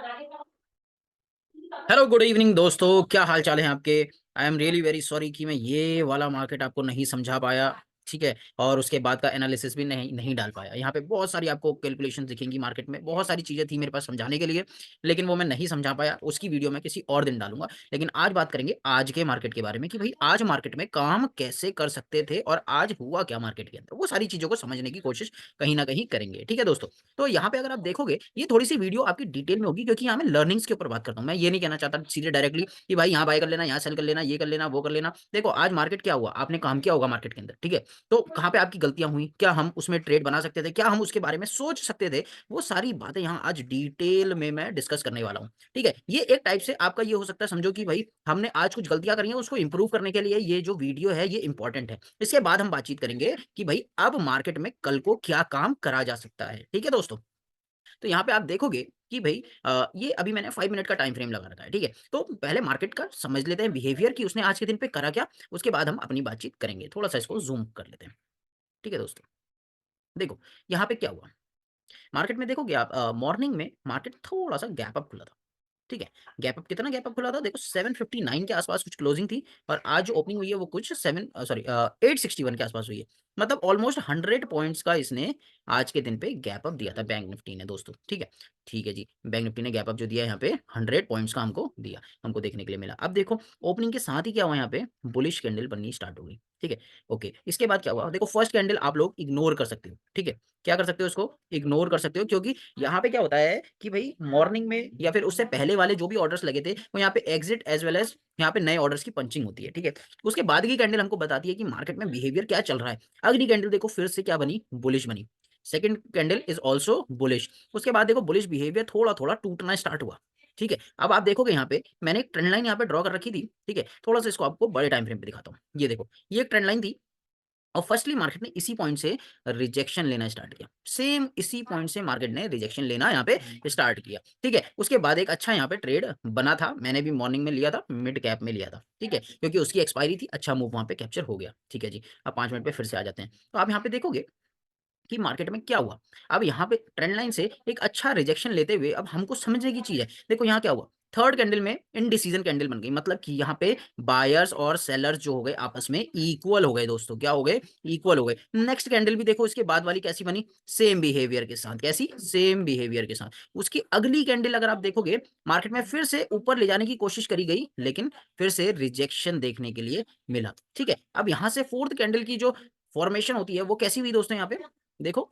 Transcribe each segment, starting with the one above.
Hello good evening दोस्तों, क्या हाल चाल है आपके। I am really very sorry कि मैं ये वाला मार्केट आपको नहीं समझा पाया। ठीक है, और उसके बाद का एनालिसिस भी नहीं नहीं डाल पाया। यहाँ पे बहुत सारी आपको कैलकुलेशन दिखेंगी, मार्केट में बहुत सारी चीज़ें थी मेरे पास समझाने के लिए, लेकिन वो मैं नहीं समझा पाया। उसकी वीडियो मैं किसी और दिन डालूंगा। लेकिन आज बात करेंगे आज के मार्केट के बारे में कि भाई आज मार्केट में काम कैसे कर सकते थे और आज हुआ क्या मार्केट के अंदर, वो सारी चीज़ों को समझने की कोशिश कहीं ना कहीं करेंगे। ठीक है दोस्तों, तो यहाँ पे अगर आप देखोगे ये थोड़ी सी वीडियो आपकी डिटेल में होगी, क्योंकि यहाँ मैं लर्निंग्स के ऊपर बात करता हूँ। मैं ये नहीं कहना चाहता सीधे डायरेक्टली कि भाई यहाँ बाय कर लेना, यहाँ सेल कर लेना, ये कर लेना, वो कर लेना। देखो आज मार्केट क्या हुआ, आपने काम किया होगा मार्केट के अंदर। ठीक है, तो कहाँ पे आपकी गलतियां हुई, क्या हम उसमें ट्रेड बना सकते थे, क्या हम उसके बारे में सोच सकते थे, वो सारी बातें यहाँ आज डिटेल में मैं डिस्कस करने वाला हूँ। ठीक है, ये एक टाइप से आपका ये हो सकता है, समझो कि भाई हमने आज कुछ गलतियां करी हैं, उसको इंप्रूव करने के लिए ये जो वीडियो है ये इंपॉर्टेंट है। इसके बाद हम बातचीत करेंगे कि भाई अब मार्केट में कल को क्या काम करा जा सकता है। ठीक है दोस्तों, तो यहाँ पे आप देखोगे कि भाई ये अभी मैंने 5 मिनट का टाइम फ्रेम लगा रखा है। ठीक है, तो पहले मार्केट का समझ लेते हैं बिहेवियर कि उसने आज के दिन पे करा क्या। उसके बाद हम अपनी बातचीत करेंगे, थोड़ा सा इसको जूम कर लेते हैं। ठीक है दोस्तों, देखो यहाँ पे क्या हुआ। मार्केट में देखोगे आप, मॉर्निंग में मार्केट थोड़ा सा गैप अप खुला था। ठीक है, गैप अप कितना गैप अप खुला था, देखो 759 के आसपास कुछ क्लोजिंग थी। और आज जो ओपनिंग हुई है वो कुछ 861 के आसपास हुई है। मतलब ऑलमोस्ट 100 पॉइंट्स का इसने आज के दिन पे गैप अप दिया था बैंक निफ्टी ने दोस्तों। ठीक है, ठीक है जी, बैंक निफ्टी ने गैप अप जो दिया है यहाँ पे 100 पॉइंट्स का हमको दिया, हमको देखने के लिए मिला। अब देखो ओपनिंग के साथ ही क्या हुआ, यहाँ पे बुलिश कैंडल बननी स्टार्ट हो गई। ठीक है, ओके, इसके बाद क्या हुआ, देखो फर्स्ट कैंडल आप लोग इग्नोर कर सकते हो। ठीक है, क्या कर सकते हो, उसको इग्नोर कर सकते हो, क्योंकि यहाँ पे क्या होता है कि भाई मॉर्निंग में या फिर उससे पहले वाले जो भी ऑर्डर्स लगे थे वो यहाँ पे एग्जिट एज वेल एज यहाँ पे नए ऑर्डर्स की पंचिंग होती है। ठीक है, उसके बाद की कैंडल हमको बताती है कि मार्केट में बिहेवियर क्या चल रहा है। अगली कैंडल देखो फिर से क्या बनी, बुलिश बनी। Second candle is also bullish. उसके बाद देखो बुलिश बिहेवियर थोड़ा थोड़ा टूटना स्टार्ट हुआ। ठीक है, अब आप देखोगे यहाँ पे मैंने एक ट्रेंड लाइन यहाँ पे ड्रॉ कर रखी थी। ठीक है, थोड़ा सा इसको आपको बड़े टाइम फ्रेम पे दिखाता हूँ। ये देखो ये एक ट्रेंड लाइन थी, और फर्स्टली मार्केट ने इसी पॉइंट से रिजेक्शन लेना स्टार्ट किया। सेम इसी पॉइंट से मार्केट ने रिजेक्शन लेना यहाँ पे स्टार्ट किया। ठीक है, उसके बाद एक अच्छा यहाँ पे ट्रेड बना था, मैंने भी मॉर्निंग में लिया था, मिड कैप में लिया था। ठीक है, क्योंकि उसकी एक्सपायरी थी, अच्छा मूव वहां पे कैप्चर हो गया। ठीक है जी, अब 5 मिनट पे फिर से आ जाते हैं। तो आप यहाँ पे देखोगे कि मार्केट में क्या हुआ। अब यहाँ पे ट्रेंड लाइन से एक अच्छा रिजेक्शन लेते हुए अब हमको समझने की चीज है। देखो यहाँ क्या हुआ, थर्ड कैंडल में इनडिसीजन कैंडल बन गई, मतलब कि यहाँ पे बायर्स और सेलर्स जो हो गए आपस में इक्वल हो गए दोस्तों। क्या हो गए, इक्वल हो गए। नेक्स्ट कैंडल भी देखो इसके बाद वाली कैसी बनी, सेम बिहेवियर के साथ। कैसी, सेम बिहेवियर के साथ। उसकी अगली कैंडल अगर आप देखोगे मार्केट में फिर से ऊपर ले जाने की कोशिश करी गई, लेकिन फिर से रिजेक्शन देखने के लिए मिला। ठीक है, अब यहाँ से फोर्थ कैंडल की जो फॉर्मेशन होती है वो कैसी हुई दोस्तों, यहाँ पे देखो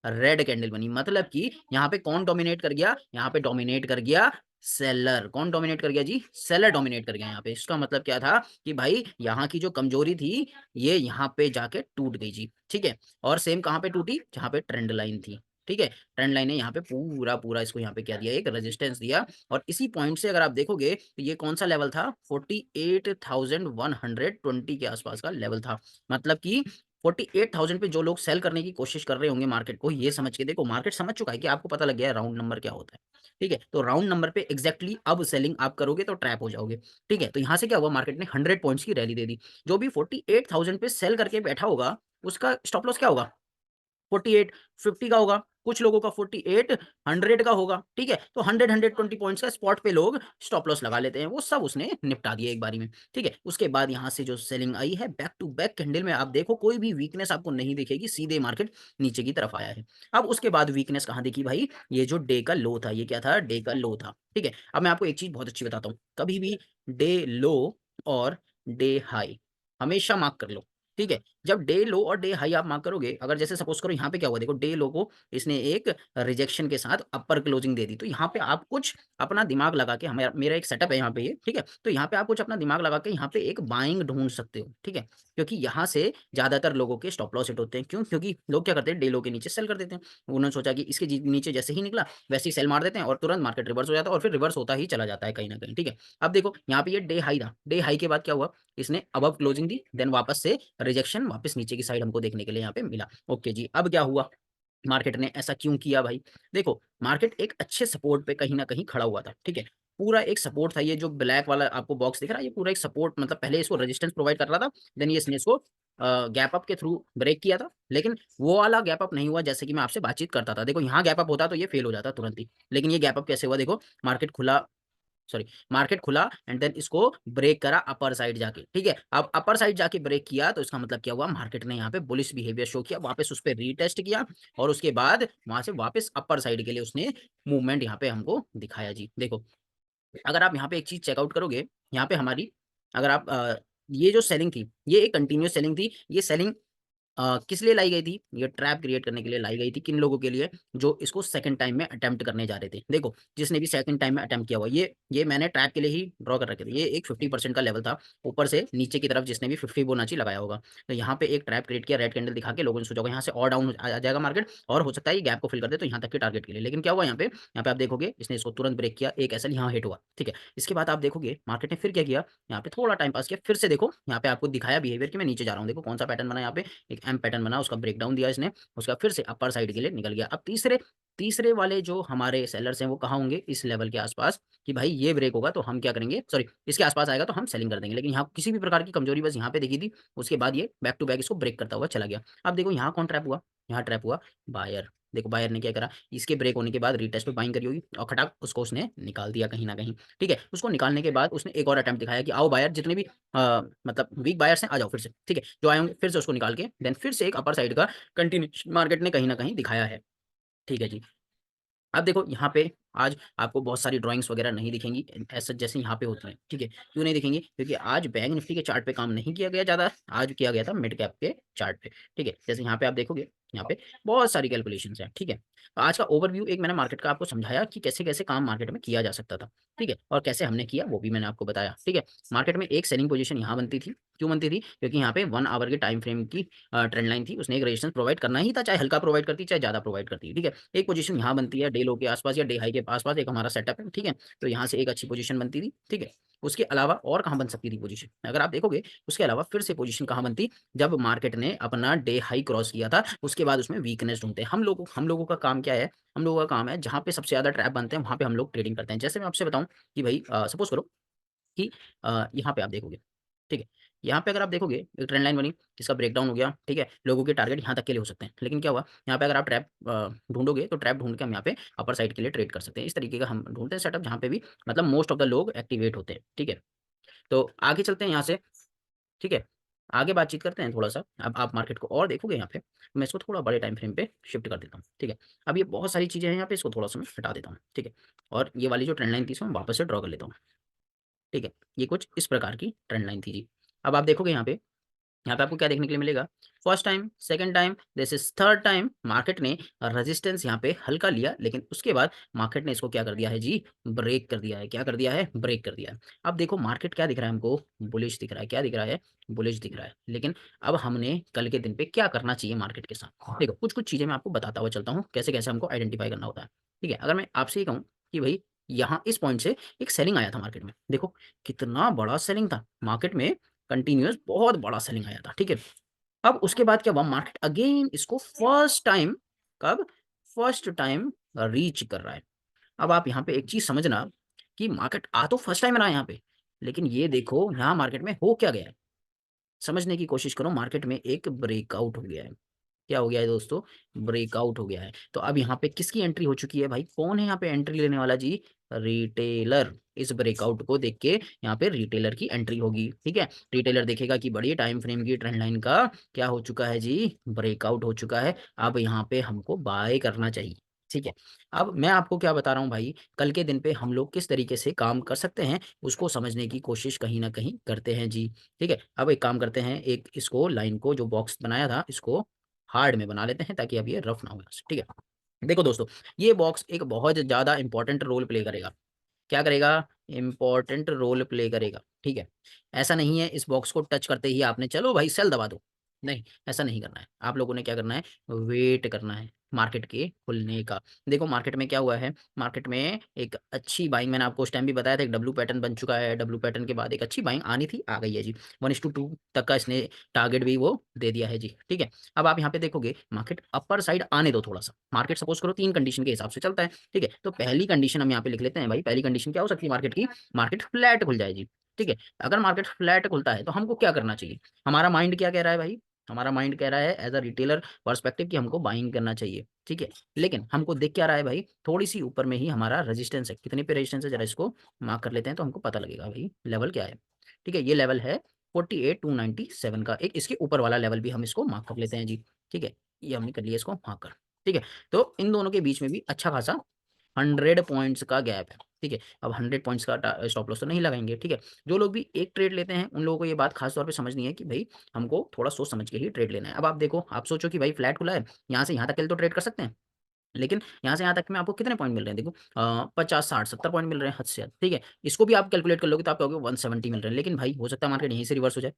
रेड कैंडल बनी। मतलब कि यहाँ पे कौन डोमिनेट कर गया, यहाँ पे डोमिनेट कर गया सेलर। कौन डोमिनेट कर गया जी, सेलर डोमिनेट कर गया यहाँ पे। इसका मतलब क्या था कि भाई यहाँ की जो कमजोरी थी ये यहाँ पे जाके टूट गई जी। ठीक है, और सेम कहाँ पे टूटी, जहाँ पे ट्रेंड लाइन थी। ठीक है, ट्रेंड लाइन ने यहाँ पे पूरा पूरा इसको यहाँ पे क्या दिया, एक रेजिस्टेंस दिया। और इसी पॉइंट से अगर आप देखोगे तो ये कौन सा लेवल था, 48,120 के आसपास का लेवल था। मतलब कि 48,000 पे जो लोग सेल करने की कोशिश कर रहे होंगे मार्केट को, ये समझ के देखो मार्केट समझ चुका है कि आपको पता लग गया है राउंड नंबर क्या होता है। ठीक है, तो राउंड नंबर पे एग्जैक्टली अब सेलिंग आप करोगे तो ट्रैप हो जाओगे। ठीक है, तो यहाँ से क्या हुआ, मार्केट ने 100 पॉइंट्स की रैली दे दी। जो भी 48,000 पे सेल करके बैठा होगा उसका स्टॉप लॉस क्या होगा, 48 50 का होगा, कुछ लोगों का 48 100 का होगा। ठीक है, तो 100 पॉइंट्स का स्पॉट पे लोग स्टॉप लॉस लगा लेते हैं, वो सब उसने निपटा दिया एक बारी में। ठीक है, उसके बाद यहाँ से जो सेलिंग आई है बैक टू बैक कैंडल में आप देखो कोई भी वीकनेस आपको नहीं दिखेगी, सीधे मार्केट नीचे की तरफ आया है। अब उसके बाद वीकनेस कहाँ देखी भाई, ये जो डे का लो था, ये क्या था, डे का लो था। ठीक है, अब मैं आपको एक चीज बहुत अच्छी बताता हूँ, कभी भी डे लो और डे हाई हमेशा मार्क कर लो। ठीक है, जब डे लो और डे हाई आप मार्क करोगे, अगर जैसे सपोज करो यहाँ पे क्या हुआ, देखो डे लो को इसने एक रिजेक्शन के साथ अपर क्लोजिंग दे दी, तो यहाँ पे आप कुछ अपना दिमाग लगा के, हमें मेरा एक सेटअप है यहाँ पे ये। ठीक है, तो यहाँ पे आप कुछ अपना दिमाग लगा के यहाँ पे एक बाइंग ढूंढ सकते हो। ठीक है, क्योंकि यहाँ से ज्यादातर लोगों के स्टॉप लॉस हिट होते हैं। क्यों, क्योंकि लोग क्या करते हैं, डे लो के नीचे सेल कर देते हैं। उन्होंने सोचा कि इसके नीचे जैसे ही निकला वैसे ही सेल मार देते हैं और तुरंत मार्केट रिवर्स हो जाता है, और फिर रिवर्स होता ही चला जाता है कहीं ना कहीं। ठीक है, अब देखो यहाँ पे ये डे हाई था, डे हाई के बाद क्या हुआ, इसने अबव क्लोजिंग दी, देन वापस से रिजेक्शन, वापस नीचे की साइड हमको देखने के लिए यहाँ पे मिला। ओके जी, अब क्या हुआ, मार्केट ने ऐसा क्यों किया भाई। देखो मार्केट एक अच्छे सपोर्ट पे कहीं ना कहीं खड़ा हुआ था। ठीक है, पूरा एक सपोर्ट था, ये जो ब्लैक वाला आपको बॉक्स दिख रहा है ये पूरा एक सपोर्ट, मतलब पहले इसको रेजिस्टेंस प्रोवाइड कर रहा था, देन ये इसने इसको गैप अप के थ्रू ब्रेक किया था, लेकिन वो वाला गैप अप नहीं हुआ जैसे कि मैं आपसे बातचीत करता था। देखो यहाँ गैप अप होता तो ये फेल हो जाता तुरंत ही, लेकिन ये गैप अप कैसे हुआ देखो, मार्केट खुला, सॉरी, मार्केट खुला एंड देन इसको ब्रेक करा अपर साइड जाके, ठीक है। अब अपर साइड जाके ब्रेक किया तो इसका मतलब क्या हुआ, मार्केट ने यहाँ पे बुलिश बिहेवियर शो किया, वापस उस पर रीटेस्ट किया और उसके बाद वहां से वापस अपर साइड के लिए उसने मूवमेंट यहाँ पे हमको दिखाया जी। देखो अगर आप यहाँ पे एक चीज चेकआउट करोगे, यहाँ पे हमारी, अगर आप ये जो सेलिंग थी ये एक कंटिन्यूस सेलिंग थी। ये सेलिंग किस लिए लाई गई थी, ये ट्रैप क्रिएट करने के लिए लाई गई थी। किन लोगों के लिए, जो इसको सेकंड टाइम में अटेम्प्ट करने जा रहे थे। देखो जिसने भी सेकंड टाइम में अटेम्प्ट किया हुआ, ये मैंने ट्रैप के लिए ही ड्रॉ कर रखे थे। ये एक 50% का लेवल था, ऊपर से नीचे की तरफ जिसने भी 50 फिबोनाची लगाया होगा, तो यहाँ पे एक ट्रैप क्रिएट किया, रेड कैंडल दिखा के लोगों ने सोचा होगा यहाँ से और डाउन आ जाएगा मार्केट, और हो सकता है ये गैप को फिल कर दे तो यहाँ तक के टारगेट के लिए। लेकिन क्या हुआ यहाँ पे आप देखोगे इसने इसको तुरंत ब्रेक किया, एक ऐसा यहाँ हिट हुआ, ठीक है। इसके बाद आप देखोगे मार्केट ने फिर क्या किया, यहाँ पे थोड़ा टाइम पास किया, फिर से देखो यहाँ पे आपको दिखाया बिहेवियर कि मैं नीचे जा रहा हूँ। देखो कौन सा पैटर्न बना यहाँ पे, एक एम पैटर्न बना, उसका ब्रेकडाउन दिया इसने, उसका फिर से अपर साइड के लिए निकल गया। अब तीसरे तीसरे वाले जो हमारे सेलर्स हैं वो कहाँ होंगे, इस लेवल के आसपास, कि भाई ये ब्रेक होगा तो हम क्या करेंगे, सॉरी इसके आसपास आएगा तो हम सेलिंग कर देंगे। लेकिन यहाँ किसी भी प्रकार की कमजोरी बस यहाँ पे देखी थी, उसके बाद ये बैक टू बैक इसको ब्रेक करता हुआ चला गया। अब देखो यहाँ कौन ट्रैप हुआ, यहाँ ट्रैप हुआ बायर। देखो बायर ने क्या करा, इसके ब्रेक होने के बाद रीटेस्ट पे बाइंग करी होगी और खटाक उसको उसने निकाल दिया कहीं ना कहीं, ठीक है। उसको निकालने के बाद उसने एक और अटेम्प्ट दिखाया कि आओ बायर, जितने भी मतलब वीक बायर्स हैं आ जाओ फिर से, ठीक है। जो आए होंगे फिर से उसको निकाल के देन फिर से एक अपर साइड का कंटिन्यू मार्केट ने कहीं ना कहीं दिखाया है, ठीक है जी। अब देखो यहाँ पे आज आपको बहुत सारी ड्राइंग्स वगैरह नहीं दिखेंगी ऐसा जैसे यहाँ पे होती हैं, ठीक है। क्यों नहीं दिखेंगी, क्योंकि आज बैंक निफ्टी के चार्ट पे काम नहीं किया गया ज़्यादा, आज किया गया था मिड कैप के चार्ट पे, ठीक है। जैसे यहाँ पे आप देखोगे यहाँ पे बहुत सारी कैलकुलेशंस हैं, ठीक है। तो आज का ओवरव्यू एक मैंने मार्केट का आपको समझाया कि कैसे कैसे काम मार्केट में किया जा सकता था, ठीक है, और कैसे हमने किया वो भी मैंने आपको बताया, ठीक है। मार्केट में एक सेलिंग पोजीशन यहाँ बनती थी, क्यों बनती थी, क्योंकि यहाँ पे 1 आवर के टाइम फ्रेम की ट्रेंड लाइन थी, उसने एक रेजिस्टेंस प्रोवाइड करना ही था, चाहे हल्का प्रोवाइड करती चाहे ज़्यादा प्रोवाइड करती, ठीक है। एक पोजीशन यहाँ बनती है डे लो के आसपास या डे हाई के आसपास, एक हमारा सेटअप है, ठीक है। तो यहाँ से एक अच्छी पोजीशन बनती थी, ठीक है। उसके अलावा और कहाँ बन सकती थी पोजीशन, अगर आप देखोगे उसके अलावा फिर से पोजीशन कहाँ बनती, जब मार्केट ने अपना डे हाई क्रॉस किया था उसके बाद उसमें वीकनेस ढूंढते हैं। हम लोगों का काम क्या है, हम लोगों का काम है जहाँ पे सबसे ज़्यादा ट्रैप बनते हैं वहाँ पे हम लोग ट्रेडिंग करते हैं। जैसे मैं आपसे बताऊँ कि भाई सपोज करो कि यहाँ पे आप देखोगे, ठीक है। यहाँ पे अगर आप देखोगे एक ट्रेंड लाइन बनी, इसका ब्रेकडाउन हो गया, ठीक है। लोगों के टारगेट यहाँ तक के लिए हो सकते हैं, लेकिन क्या हुआ यहाँ पे अगर आप ट्रैप ढूंढोगे तो ट्रैप ढूंढ के हम यहाँ पे अपर साइड के लिए ट्रेड कर सकते हैं। इस तरीके का हम ढूंढते हैं सेटअप जहाँ पे भी मतलब मोस्ट ऑफ द लोग एक्टिवेट होते हैं, ठीक है। तो आगे चलते हैं यहाँ से, ठीक है। आगे बातचीत करते हैं थोड़ा सा। अब आप मार्केट को और देखोगे यहाँ पे, मैं इसको थोड़ा बड़े टाइम फ्रेम पे शिफ्ट कर देता हूँ, ठीक है। अब ये बहुत सारी चीज़ें हैं यहाँ पे, इसको थोड़ा सा मैं हटा देता हूँ, ठीक है। और ये वाली जो ट्रेंड लाइन थी इसको मैं वापस से ड्रॉ कर लेता हूँ, ठीक है। ये कुछ इस प्रकार की ट्रेंड लाइन थी जी। अब आप देखोगे यहाँ पे आपको क्या देखने के लिए मिलेगा, first time, second time, this is third time market ने रेजिस्टेंस यहाँ पे हल्का लिया, लेकिन उसके बाद मार्केट ने इसको क्या कर दिया है जी, ब्रेक कर दिया है। क्या कर दिया है, ब्रेक कर दिया है। अब देखो मार्केट क्या दिख रहा है हमको, बुलिश दिख रहा है। क्या दिख रहा है, बुलिश दिख रहा है। लेकिन अब हमने कल के दिन पे क्या करना चाहिए मार्केट के साथ, देखो कुछ कुछ चीजें मैं आपको बताता हुआ चलता हूँ कैसे कैसे हमको आइडेंटिफाई करना होता है, ठीक है। अगर मैं आपसे ये कहूँ कि भाई यहाँ इस पॉइंट से एक सेलिंग आया था मार्केट में, देखो कितना बड़ा सेलिंग था मार्केट में, कंटिन्यूअस बहुत बड़ा सेलिंग आया था, ठीक है। अब उसके बाद क्या हुआ, मार्केट अगेन इसको फर्स्ट टाइम, कब, फर्स्ट टाइम रीच कर रहा है। अब आप यहाँ पे एक चीज समझना कि मार्केट आ तो फर्स्ट टाइम रहा है यहाँ पे, लेकिन ये देखो यहाँ मार्केट में हो क्या गया है, समझने की कोशिश करो। मार्केट में एक ब्रेकआउट हो गया है। क्या हो गया है दोस्तों, ब्रेकआउट हो गया है। तो अब यहाँ पे किसकी एंट्री हो चुकी है भाई, कौन है यहाँ पे एंट्री लेने वाला जी, रिटेलर। इस ब्रेकआउट को देख के यहाँ पे रिटेलर की एंट्री होगी, ठीक है। रिटेलर देखेगा कि बड़ी टाइम फ्रेम की ट्रेंड लाइन का क्या हो चुका है जी, ब्रेकआउट हो चुका है। अब यहाँ पे हमको बाय करना चाहिए, ठीक है। अब मैं आपको क्या बता रहा हूँ भाई, कल के दिन पे हम लोग किस तरीके से काम कर सकते हैं उसको समझने की कोशिश कहीं ना कहीं करते हैं जी, ठीक है। अब एक काम करते हैं, एक इसको लाइन को जो बॉक्स बनाया था इसको हार्ड में बना लेते हैं ताकि अब ये रफ ना हो, ठीक है। देखो दोस्तों ये बॉक्स एक बहुत ज्यादा इंपॉर्टेंट रोल प्ले करेगा। क्या करेगा, इंपॉर्टेंट रोल प्ले करेगा, ठीक है। ऐसा नहीं है इस बॉक्स को टच करते ही आपने चलो भाई सेल दबा दो, नहीं ऐसा नहीं करना है। आप लोगों ने क्या करना है, वेट करना है मार्केट के खुलने का। देखो मार्केट में क्या हुआ है, मार्केट में एक अच्छी बाइंग, मैंने आपको उस टाइम भी बताया था, एक डब्ल्यू पैटर्न बन चुका है। डब्ल्यू पैटर्न के बाद एक अच्छी बाइंग आनी थी, आ गई है जी। 1:2 तक का इसने टारगेट भी वो दे दिया है जी, ठीक है। अब आप यहाँ पे देखोगे मार्केट अपर साइड आने दो थोड़ा सा, मार्केट सपोज करो 3 कंडीशन के हिसाब से चलता है, ठीक है। तो पहली कंडीशन हम यहाँ पे लिख लेते हैं भाई, पहली कंडीशन क्या हो सकती है मार्केट की, मार्केट फ्लैट खुल जाए जी। ठीक है। अगर मार्केट फ्लैट खुलता है तो हमको क्या करना चाहिए? हमारा माइंड क्या कह रहा है भाई? हमारा माइंड कह रहा है एज अ रिटेलर पर्सपेक्टिव कि हमको बाइंग करना चाहिए, ठीक है। लेकिन हमको दिख क्या रहा है भाई? थोड़ी सी ऊपर में ही हमारा रेजिस्टेंस है। कितने पे रेजिस्टेंस है जरा इसको मार्क कर लेते हैं तो हमको पता लगेगा भाई लेवल क्या है। ठीक है, ये लेवल है 48,297 का। एक इसके ऊपर वाला लेवल भी हम इसको मार्क कर लेते हैं जी। ठीक है, ये हमने कर लिया इसको मार्क कर। ठीक है, तो इन दोनों के बीच में भी अच्छा खासा 100 पॉइंट्स का गैप है। ठीक है, अब 100 पॉइंट्स का स्टॉप लॉस तो नहीं लगाएंगे। ठीक है, जो लोग भी एक ट्रेड लेते हैं उन लोगों को ये बात खास तौर पे समझनी है कि भाई हमको थोड़ा सोच समझ के ही ट्रेड लेना है। अब आप देखो, आप सोचो कि भाई फ्लैट खुला है, यहाँ से यहाँ तक के लिए तो ट्रेड कर सकते हैं, लेकिन यहाँ से यहाँ तक में आपको कितने पॉइंट मिल रहे हैं? देखो 50 60 70 पॉइंट मिल रहे हैं हद से ज़्यादा। ठीक है, इसको भी आप कैलकुलेट कर लोगे तो आप कहोगे 170 मिल रहे हैं, लेकिन भाई हो सकता है मार्केट यहीं से रिवर्स हो जाए,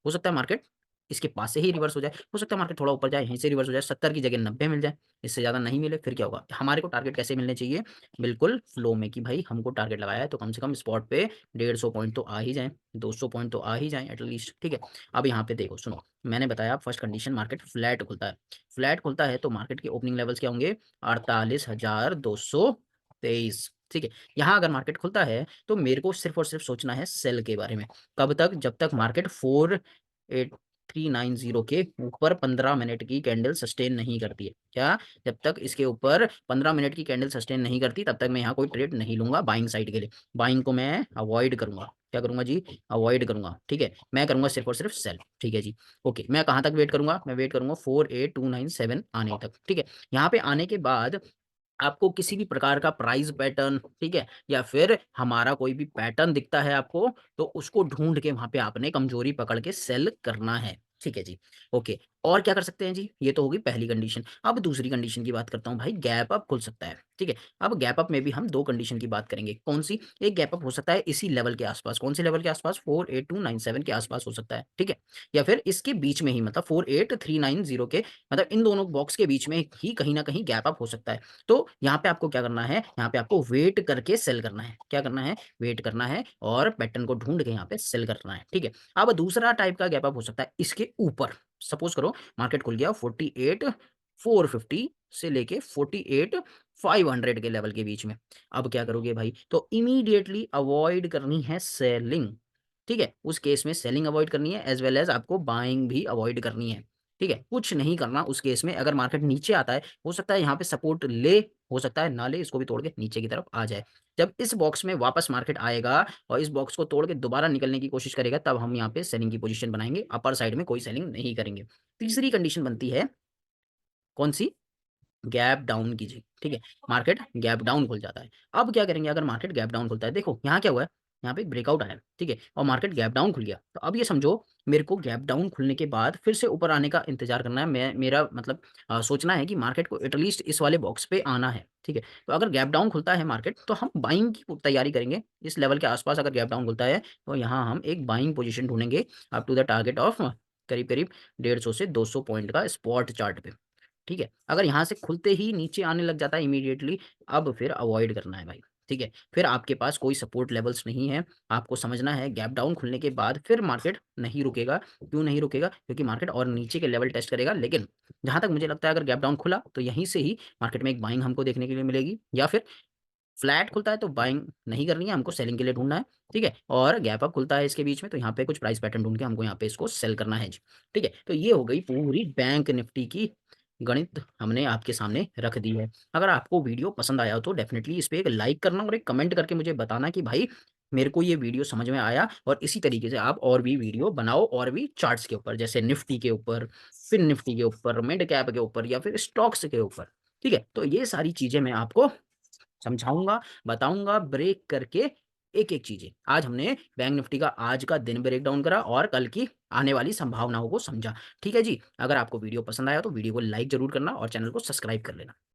हो सकता है मार्केट इसके पास से ही रिवर्स हो जाए, हो सकता है मार्केट थोड़ा ऊपर जाए, यहीं से रिवर्स हो जाए, 70 की जगह 90 मिल जाए, इससे ज़्यादा नहीं मिले, फिर क्या होगा? हमारे को टारगेट कैसे मिलने चाहिए? बिल्कुल फ्लो में, कि भाई हमको टारगेट लगाया है तो कम से कम स्पॉट पे 150 पॉइंट तो आ ही जाए, 200 पॉइंट तो आ ही जाए एटलीस्ट। ठीक है, अब यहाँ पे देखो, सुनो, मैंने बताया फर्स्ट कंडीशन मार्केट फ्लैट खुलता है। फ्लैट खुलता है तो मार्केट के ओपनिंग लेवल्स क्या होंगे? 48,223। ठीक है, यहाँ अगर मार्केट खुलता है तो मेरे को सिर्फ और सिर्फ सोचना है सेल के बारे में। कब तक? जब तक मार्केट 48390 के ऊपर 15 मिनट की कैंडल सस्टेन नहीं करती है। क्या? जब तक इसके ऊपर 15 मिनट की कैंडल सस्टेन नहीं करती तब तक मैं यहाँ कोई ट्रेड नहीं लूंगा बाइंग साइड के लिए। बाइंग को मैं अवॉइड करूंगा। क्या करूंगा जी? अवॉइड करूंगा। ठीक है, मैं करूंगा सिर्फ और सिर्फ सेल। ठीक है जी, ओके। मैं कहाँ तक वेट करूंगा? मैं वेट करूंगा 48297 आने तक। ठीक है, यहाँ पे आने के बाद आपको किसी भी प्रकार का प्राइस पैटर्न, ठीक है, या फिर हमारा कोई भी पैटर्न दिखता है आपको, तो उसको ढूंढ के वहां पे आपने कमजोरी पकड़ के सेल करना है। ठीक है जी, ओके। और क्या कर सकते हैं जी? ये तो होगी पहली कंडीशन। अब दूसरी कंडीशन की बात करता हूँ भाई, गैप अप खुल सकता है। ठीक है, अब गैप अप में भी हम दो कंडीशन की बात करेंगे। कौन सी? एक गैप अप हो सकता है इसी लेवल के आसपास। कौन से लेवल के आसपास? 48297 के आसपास हो सकता है। ठीक है, या फिर इसके बीच में ही, मतलब 48390 के, मतलब इन दोनों बॉक्स के बीच में ही कहीं ना कहीं गैप अप हो सकता है। तो यहाँ पे आपको क्या करना है? यहाँ पे आपको वेट करके सेल करना है। क्या करना है? वेट करना है और पैटर्न को ढूंढ के यहाँ पे सेल करना है। ठीक है, अब दूसरा टाइप का गैप अप हो सकता है इसके ऊपर। सपोज करो मार्केट खुल गया 48,450 से लेके 48,500 के लेवल के बीच में। अब क्या करोगे भाई? तो इमीडिएटली अवॉइड करनी है सेलिंग। ठीक है, उस केस में सेलिंग अवॉइड करनी है एज वेल एज आपको बाइंग भी अवॉइड करनी है। ठीक है, कुछ नहीं करना उस केस में। अगर मार्केट नीचे आता है, हो सकता है यहाँ पे सपोर्ट ले, हो सकता है ना ले, इसको भी तोड़ के नीचे की तरफ आ जाए। जब इस बॉक्स में वापस मार्केट आएगा और इस बॉक्स को तोड़ के दोबारा निकलने की कोशिश करेगा, तब हम यहाँ पे सेलिंग की पोजीशन बनाएंगे। अपर साइड में कोई सेलिंग नहीं करेंगे। तीसरी कंडीशन बनती है कौन सी? गैप डाउन कीजिए। ठीक है, मार्केट गैप डाउन खुल जाता है। अब क्या करेंगे अगर मार्केट गैप डाउन खुलता है? देखो यहाँ क्या हुआ है, यहाँ पे एक ब्रेकआउट आया। ठीक है, और मार्केट गैप डाउन खुल गया। तो अब ये समझो मेरे को गैप डाउन खुलने के बाद फिर से ऊपर आने का इंतजार करना है। मैं मेरा मतलब सोचना है कि मार्केट को एटलीस्ट इस वाले बॉक्स पे आना है। ठीक है, तो अगर गैप डाउन खुलता है मार्केट तो हम बाइंग की तैयारी करेंगे। इस लेवल के आसपास अगर गैप डाउन खुलता है तो यहाँ हम एक बाइंग पोजिशन ढूंढेंगे up to the target of करीब करीब 150 से 200 पॉइंट का स्पॉट चार्ट पे। ठीक है, अगर यहाँ से खुलते ही नीचे आने लग जाता है इमीडिएटली, अब फिर अवॉइड करना है भाई। ठीक है, फिर आपके पास कोई सपोर्ट लेवल्स नहीं है। आपको समझना है गैप डाउन खुलने के बाद फिर मार्केट नहीं रुकेगा। क्यों नहीं रुकेगा? क्योंकि मार्केट और नीचे के लेवल टेस्ट करेगा। लेकिन जहां तक मुझे लगता है अगर गैप डाउन खुला तो यहीं से ही मार्केट में एक बाइंग हमको देखने के लिए मिलेगी, या फिर फ्लैट खुलता है तो बाइंग नहीं करनी है, हमको सेलिंग के लिए ढूंढना है। ठीक है, और गैप अप खुलता है इसके बीच में तो यहाँ पे कुछ प्राइस पैटर्न ढूंढ के हमको यहाँ पे इसको सेल करना है जी। ठीक है, तो ये हो गई पूरी बैंक निफ्टी की गणित हमने आपके सामने रख दी है। अगर आपको वीडियो पसंद आया हो तो डेफिनेटली इस पे एक लाइक करना और एक कमेंट करके मुझे बताना कि भाई मेरे को ये वीडियो समझ में आया। और इसी तरीके से आप और भी वीडियो बनाओ, और भी चार्ट्स के ऊपर, जैसे निफ्टी के ऊपर, फिर निफ्टी के ऊपर, मिड कैप के ऊपर, या फिर स्टॉक्स के ऊपर। ठीक है, तो ये सारी चीजें मैं आपको समझाऊंगा, बताऊंगा ब्रेक करके एक एक चीजें। आज हमने बैंक निफ्टी का आज का दिन ब्रेक डाउन करा और कल की आने वाली संभावनाओं को समझा। ठीक है जी, अगर आपको वीडियो पसंद आया तो वीडियो को लाइक जरूर करना और चैनल को सब्सक्राइब कर लेना।